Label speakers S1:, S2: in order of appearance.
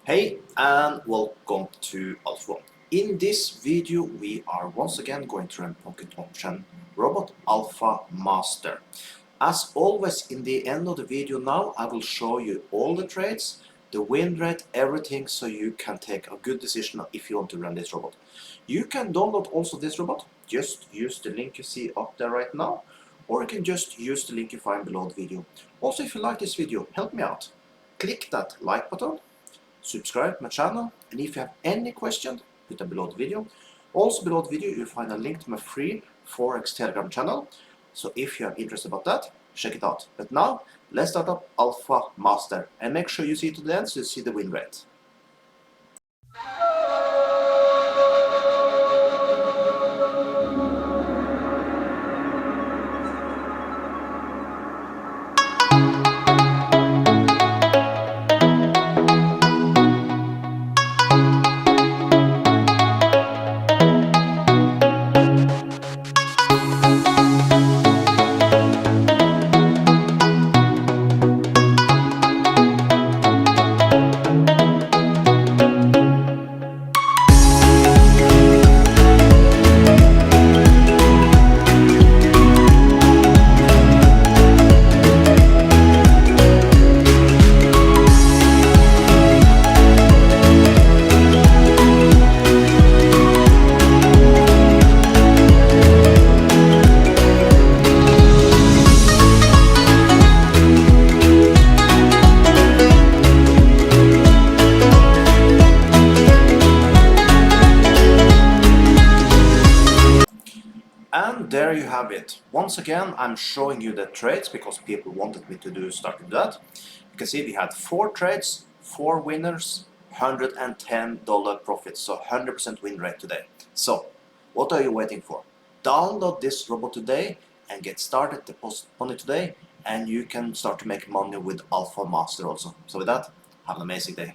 S1: Hey and welcome to Alpha. In this video we are once again going to run Pocket Option Robot Alpha Master. As always, in the end of the video now I will show you all the trades, the win rate, everything, so you can take a good decision if you want to run this robot. You can download also this robot, just use the link you see up there right now, or you can just use the link you find below the video. Also, if you like this video, help me out. Click that like button, subscribe to my channel, and if you have any questions, put them below the video. Also below the video you'll find a link to my free Forex Telegram channel, so if you are interested about that, check it out. But now let's start up Alpha Master, and make sure you see it to the end so you see the win rate. And there you have it. Once again, I'm showing you the trades because people wanted me to start with that. You can see we had 4 trades, 4 winners, $110 profit, so 100% win rate today. So, what are you waiting for? Download this robot today and get started, deposit money today, and you can start to make money with Alpha Master also. So with that, have an amazing day.